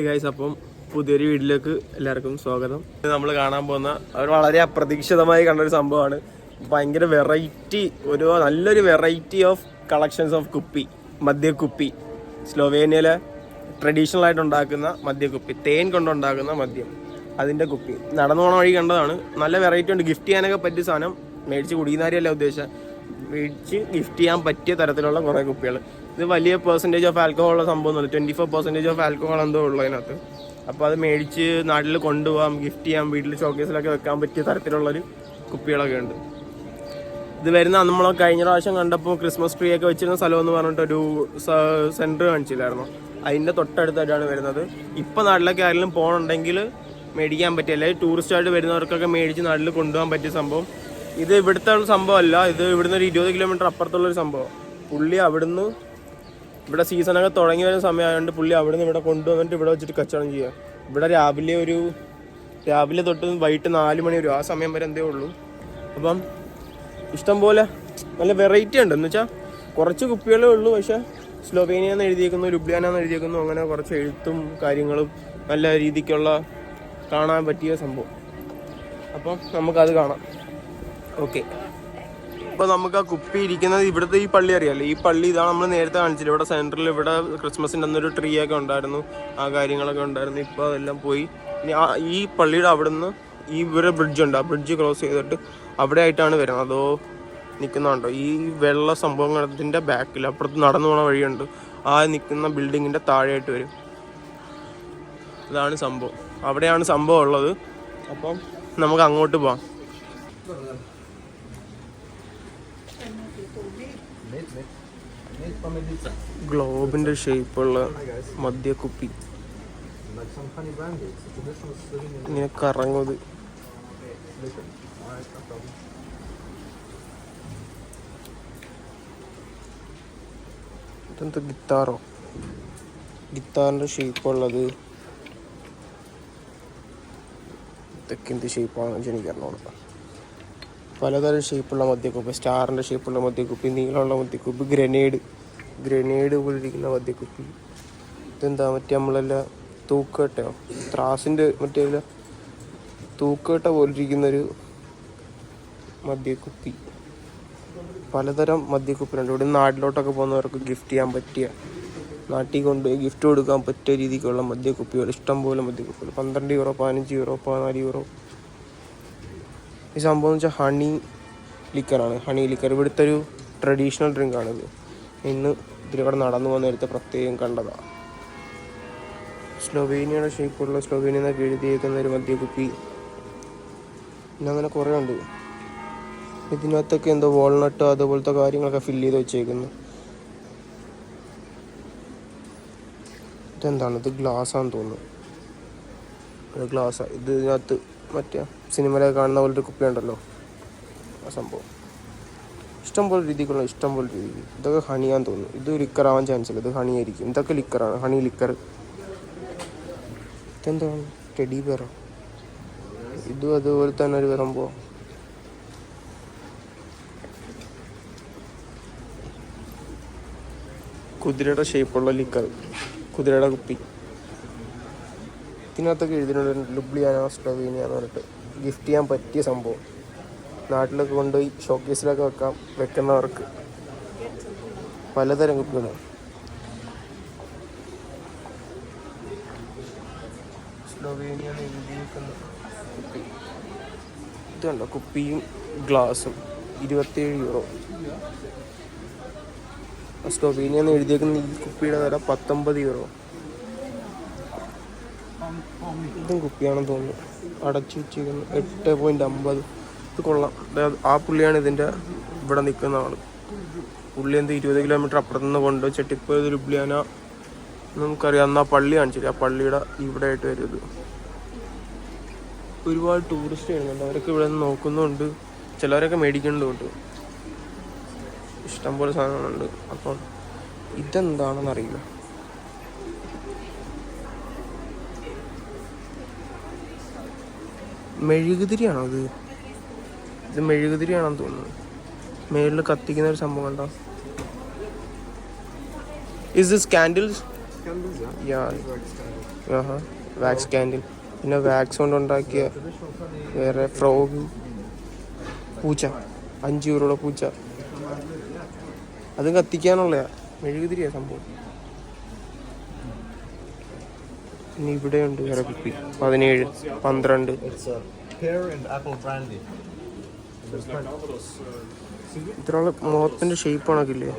Guys, അപ്പം പുതിയൊരു വീഡിയോയിലേക്ക് എല്ലാവർക്കും സ്വാഗതം. നമ്മൾ കാണാൻ പോകുന്ന ഒരു വളരെ അപ്രതീക്ഷിതമായി കണ്ടൊരു സംഭവമാണ്. ഭയങ്കര വെറൈറ്റി, നല്ലൊരു വെറൈറ്റി ഓഫ് കളക്ഷൻസ് ഓഫ് കുപ്പി, മദ്യക്കുപ്പി. സ്ലോവേനിയയിലെ ട്രഡീഷണൽ ആയിട്ട് ഉണ്ടാക്കുന്ന മദ്യക്കുപ്പി, തേൻ കൊണ്ടുണ്ടാക്കുന്ന മദ്യം, അതിൻ്റെ കുപ്പി. നടന്നു പോണ വഴി കണ്ടതാണ്. നല്ല വെറൈറ്റി ഉണ്ട്. ഗിഫ്റ്റ് ചെയ്യാനൊക്കെ പറ്റിയ സാധനം. മേടിച്ച് കുടിയുന്നാരിയല്ല ഉദ്ദേശിച്ചത്, മേടിച്ച് ഗിഫ്റ്റ് ചെയ്യാൻ പറ്റിയ തരത്തിലുള്ള കുറേ കുപ്പികൾ. ഇത് വലിയ പെർസെൻറ്റേജ് ഓഫ് ആൽക്കഹോൾ ഉള്ള സംഭവമൊന്നുമില്ല. 24% ഓഫ് ആൽക്കഹോൾ എന്തോ ഉള്ളൂ അതിനകത്ത്. അപ്പോൾ അത് മേടിച്ച് നാട്ടിൽ കൊണ്ടുപോകാം, ഗിഫ്റ്റ് ചെയ്യാം, വീട്ടിൽ ഷോക്കേസിലൊക്കെ വെക്കാൻ പറ്റിയ തരത്തിലുള്ളൊരു കുപ്പികളൊക്കെ ഉണ്ട്. ഇത് വരുന്ന നമ്മൾ കഴിഞ്ഞ പ്രാവശ്യം കണ്ടപ്പോൾ ക്രിസ്മസ് ട്രീ ഒക്കെ വെച്ചിരുന്ന സ്ഥലം എന്ന് പറഞ്ഞിട്ടൊരു സെൻറ്റർ കാണിച്ചില്ലായിരുന്നു, അതിൻ്റെ തൊട്ടടുത്തായിട്ടാണ് വരുന്നത്. ഇപ്പോൾ നാട്ടിലൊക്കെ ആരെങ്കിലും പോകണമെങ്കിൽ മേടിക്കാൻ പറ്റിയ, അല്ലെങ്കിൽ ടൂറിസ്റ്റായിട്ട് വരുന്നവർക്കൊക്കെ മേടിച്ച് നാട്ടിൽ കൊണ്ടുപോകാൻ പറ്റിയ സംഭവം. ഇത് ഇവിടുത്തെ സംഭവമല്ല, ഇത് ഇവിടുന്ന് ഒരു 20 കിലോമീറ്റർ അപ്പുറത്തുള്ളൊരു സംഭവം. പുള്ളി അവിടുന്ന്, ഇവിടെ സീസണൊക്കെ തുടങ്ങി വരുന്ന സമയമായതുകൊണ്ട് പുള്ളി അവിടുന്ന് ഇവിടെ കൊണ്ടുവന്നിട്ട് ഇവിടെ വെച്ചിട്ട് കച്ചവടം ചെയ്യുക. ഇവിടെ രാവിലെ തൊട്ട് വൈകിട്ട് 4 മണി വരും, ആ സമയം വരെ എന്തേ ഉള്ളൂ. അപ്പം ഇഷ്ടംപോലെ നല്ല വെറൈറ്റി ഉണ്ട്. എന്ന് വെച്ചാൽ കുറച്ച് കുപ്പികളേ ഉള്ളൂ, പക്ഷേ സ്ലോവേനിയ എന്ന് എഴുതിയേക്കുന്നു, ലുബ്ലിയാന എന്ന് എഴുതിയേക്കുന്നു. അങ്ങനെ കുറച്ച് എഴുത്തും കാര്യങ്ങളും നല്ല രീതിക്കുള്ള കാണാൻ പറ്റിയ സംഭവം. അപ്പം നമുക്കത് കാണാം. ഓക്കെ, ഇപ്പോൾ നമുക്ക് ആ കുപ്പി ഇരിക്കുന്നത് ഇവിടുത്തെ ഈ പള്ളി അറിയാമല്ലോ. ഈ പള്ളി ഇതാണ് നമ്മൾ നേരത്തെ കാണിച്ചില്ല. ഇവിടെ സെൻറ്ററിൽ ഇവിടെ ക്രിസ്മസിൻ്റെ അന്നൊരു ട്രീ ഒക്കെ ഉണ്ടായിരുന്നു, ആ കാര്യങ്ങളൊക്കെ ഉണ്ടായിരുന്നു. ഇപ്പോൾ അതെല്ലാം പോയി. ഇനി ഈ പള്ളിയുടെ അവിടെ നിന്ന് ഒരു ബ്രിഡ്ജുണ്ട്, ആ ബ്രിഡ്ജ് ക്രോസ് ചെയ്തിട്ട് അവിടെ ആയിട്ടാണ് വരുന്നത്. അതോ നിൽക്കുന്നുണ്ടോ ഈ വെള്ള സംഭവങ്ങളതിൻ്റെ ബാക്കിൽ അപ്പുറത്ത് നടന്നു പോണ വഴിയുണ്ട്. ആ നിൽക്കുന്ന ബിൽഡിങ്ങിൻ്റെ താഴെയായിട്ട് വരും. അതാണ് സംഭവം, അവിടെയാണ് സംഭവം ഉള്ളത്. അപ്പം നമുക്ക് അങ്ങോട്ട് പോവാം. ഗ്ലോബിന്റെ ഷേപ്പുള്ള മദ്യക്കുപ്പി ഇങ്ങനെ കറങ്ങുന്നത്. ഇതെന്താ ഗിത്താറോ? ഗിത്താറിന്റെ ഷേപ്പുള്ളത്. ഇതൊക്കെ എന്ത് ഷേപ്പാണെന്ന് എനിക്കറിഞ്ഞോളാം. പലതരം ഷേപ്പുള്ള മദ്യക്കുപ്പി, സ്റ്റാറിൻ്റെ ഷേപ്പുള്ള മദ്യക്കുപ്പി, നീളമുള്ള മദ്യക്കുപ്പി, ഗ്രനേഡ് പോലിരിക്കുന്ന മദ്യക്കുപ്പി. ഇതെന്താ മറ്റേ നമ്മളെല്ലാം തൂക്കട്ടയോ, ത്രാസിൻ്റെ മറ്റേ തൂക്കട്ട പോലിരിക്കുന്നൊരു മദ്യക്കുപ്പി. പലതരം മദ്യക്കുപ്പിലുണ്ട്. ഇവിടെ നാട്ടിലോട്ടൊക്കെ പോകുന്നവർക്ക് ഗിഫ്റ്റ് ചെയ്യാൻ പറ്റിയ, നാട്ടിൽ കൊണ്ടുപോയി ഗിഫ്റ്റ് കൊടുക്കാൻ പറ്റിയ രീതിക്കുള്ള മദ്യക്കുപ്പികൾ ഇഷ്ടംപോലെ മദ്യക്കുപ്പികൾ. 12 യൂറോ, 15 യൂറോ, 14 യൂറോ. ഈ സംഭവം എന്ന് വെച്ചാൽ ഹണി ലിക്കറാണ്. ഹണി ലിക്കർ ഇവിടുത്തെ ഒരു ട്രഡീഷണൽ ഡ്രിങ്കാണിത്. ഇന്ന് ഇതിലൂടെ നടന്നു പോകുന്ന നേരത്തെ പ്രത്യേകം കണ്ടതാണ്. സ്ലോവേനിയയുടെ ഷേപ്പുള്ള, സ്ലോവേനിയ എന്നൊക്കെ എഴുതിയേക്കുന്ന ഒരു മദ്യക്കുപ്പി. പിന്നെ അങ്ങനെ കുറേ ഉണ്ട്. ഇതിനകത്തൊക്കെ എന്തോ വാൾനട്ട് അതുപോലത്തെ കാര്യങ്ങളൊക്കെ ഫില്ല് ചെയ്ത് വെച്ചേക്കുന്നു. ഇതെന്താണ്? ഇത് ഗ്ലാസ്സാന്ന് തോന്നുന്നു. ഇത് ഗ്ലാസ്സാണ്. ഇതിനകത്ത് മറ്റേ സിനിമയിലൊക്കെ കാണുന്ന പോലൊരു കുപ്പി ഉണ്ടല്ലോ, ആ സംഭവം. ഇഷ്ടംപോലെ രീതിക്കുള്ള രീതി. ഇതൊക്കെ ഹണിയാന്ന് തോന്നുന്നു. ഇത് ലിക്കറാവാൻ ചാൻസ് ഇല്ല, ഇത് ഹണി ആയിരിക്കും. ഇതൊക്കെ ലിക്കറാണ്, ഹണി ലിക്കർ. ഇതെന്താണ്? ടെഡി ബെയറോ? ഇതും അതുപോലെ തന്നെ ഒരു സംഭവം. കുതിരയുടെ ഷേപ്പുള്ള ലിക്കർ, കുതിരയുടെ കുപ്പി. ഇതിനകത്തൊക്കെ എഴുതിയിട്ടുണ്ട് ലുബ്ലിയാന സ്ലോവേനിയ എന്ന് പറഞ്ഞിട്ട്. ഗിഫ്റ്റ് ചെയ്യാൻ പറ്റിയ സംഭവം. നാട്ടിലൊക്കെ കൊണ്ടുപോയി ഷോക്കേസിലൊക്കെ വെക്കുന്നവർക്ക് പലതരം കുപ്പികളാണ്. സ്ലോവേനിയ എഴുതിയിരിക്കുന്ന കുപ്പി. ഇത് കണ്ടോ, കുപ്പിയും ഗ്ലാസും 27 യൂറോ. സ്ലോവേനിയ എന്ന് എഴുതിയേക്കുന്ന ഈ കുപ്പിയുടെ വില 19 യൂറോ. ഇതും കുപ്പിയാണെന്ന് തോന്നുന്നു, അടച്ചു വെച്ചിരിക്കുന്നു. 8.50. ഇത് കൊള്ളാം. ആ പുള്ളിയാണ് ഇതിൻ്റെ ഇവിടെ നിൽക്കുന്ന ആൾ. പുള്ളി എന്ത് 20 കിലോമീറ്റർ അപ്പുറത്തുനിന്ന് കൊണ്ടുവച്ചിട്ട് ഇപ്പോൾ ഇത് ലുബ്ലിയാന നമുക്കറിയാം. അന്ന് ആ പള്ളി കാണിച്ചില്ല, ആ പള്ളിയുടെ ഇവിടെ ആയിട്ട് വരും ഇത്. ഒരുപാട് ടൂറിസ്റ്റ് വരുന്നുണ്ട്, അവരൊക്കെ ഇവിടെ നിന്ന് നോക്കുന്നുണ്ട്, ചിലവരൊക്കെ മേടിക്കുന്നുണ്ട്. ഇഷ്ടംപോലെ സാധനങ്ങളുണ്ട്. അപ്പം ഇതെന്താണെന്നറിയില്ല. മെഴുകുതിരിയാണോ ഇത്? മെഴുകുതിരിയാണെന്ന് തോന്നുന്നു. മേളിൽ കത്തിക്കുന്ന ഒരു സംഭവം കണ്ടോ? Is this candles? Candles, yeah. Yeah. Aaha, wax candle. പിന്നെ വാക്സ് കൊണ്ടുണ്ടാക്കിയ വേറെ ഫ്രോഗ്, പൂച്ച, 5 യൂറോയുടെ പൂച്ച. അതും കത്തിക്കാനുള്ളയാ, മെഴുകുതിരിയാ സംഭവം. ഇനി ഇവിടെയുണ്ട് വേറെ കുപ്പി 17, 12. ഇത്രയുള്ള മുഖത്തിന്റെ ഷേപ്പ് ആണൊക്കില്ലേ?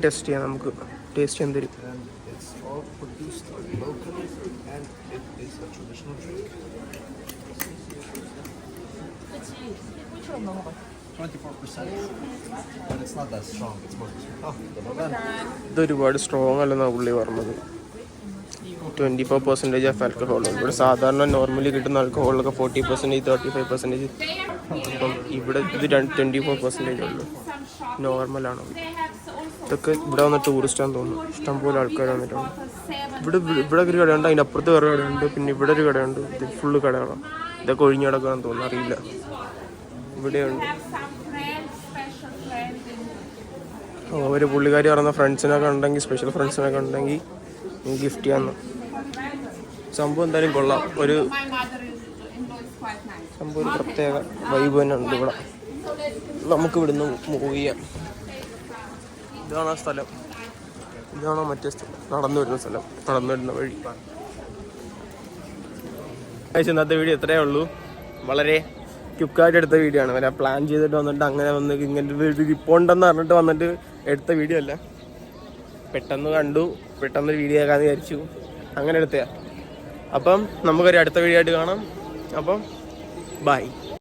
ടെസ്റ്റ് ചെയ്യാം, നമുക്ക് ടേസ്റ്റ് ചെയ്യാൻ തരും. ഇതൊരുപാട് സ്ട്രോങ് അല്ലെന്നാണ് പുള്ളി പറഞ്ഞത്. 24% ഓഫ് ആൽക്കഹോൾ. ഇവിടെ സാധാരണ നോർമലി കിട്ടുന്ന ആൽക്കഹോളൊക്കെ 40%, 35%. അപ്പം ഇവിടെ ഇത് 24% ഉള്ളു. നോർമലാണ്. ഇതൊക്കെ ഇവിടെ വന്ന ടൂറിസ്റ്റാന്ന് തോന്നുന്നു. ഇഷ്ടംപോലെ ആൾക്കാർ വന്നിട്ടുണ്ട്. ഇവിടെ ഒരു കടയുണ്ട്, അതിൻ്റെ അപ്പുറത്ത് വേറെ കടയുണ്ട്, പിന്നെ ഇവിടെ ഒരു കടയുണ്ട്. ഇത് ഫുള്ള് കടകളാണ്. ഇതൊക്കെ ഒഴിഞ്ഞു കിടക്കുകയാണെന്ന് തോന്നുന്നു, അറിയില്ല. ഇവിടെയുണ്ട്. ഒരു പുള്ളിക്കാരി പറഞ്ഞ ഫ്രണ്ട്സിനൊക്കെ ഉണ്ടെങ്കിൽ, സ്പെഷ്യൽ ഫ്രണ്ട്സിനൊക്കെ ഉണ്ടെങ്കിൽ ഗിഫ്റ്റ് ചെയ്യാമെന്ന്. സംഭവം എന്തായാലും കൊള്ളാം. ഒരു സംഭവം ഒരു പ്രത്യേക വൈബ് തന്നെ ഉണ്ട് ഇവിടെ. നമുക്ക് ഇവിടുന്ന് മൂവ് ചെയ്യാം. ഇതാണോ സ്ഥലം? ഇതാണോ മറ്റേ സ്ഥലം? നടന്നു വരുന്ന സ്ഥലം, നടന്നു വരുന്ന വഴി. ഇന്നത്തെ വീഡിയോ ഇത്രയേ ഉള്ളൂ. വളരെ ക്യുക്കായിട്ട് എടുത്ത വീഡിയോ ആണ്. വരെ പ്ലാൻ ചെയ്തിട്ട് വന്നിട്ട് അങ്ങനെ വന്ന് ഇങ്ങനെ ഇപ്പോണ്ടെന്ന് പറഞ്ഞിട്ട് വന്നിട്ട് എടുത്ത വീഡിയോ അല്ല. പെട്ടെന്ന് കണ്ടു, പെട്ടെന്ന് വീഡിയോ ആക്കാന്ന് വിചാരിച്ചു, അങ്ങനെ എടുത്തയാ. അപ്പം നമുക്കൊരു അടുത്ത വീഡിയോ ആയിട്ട് കാണാം. അപ്പം ബൈ.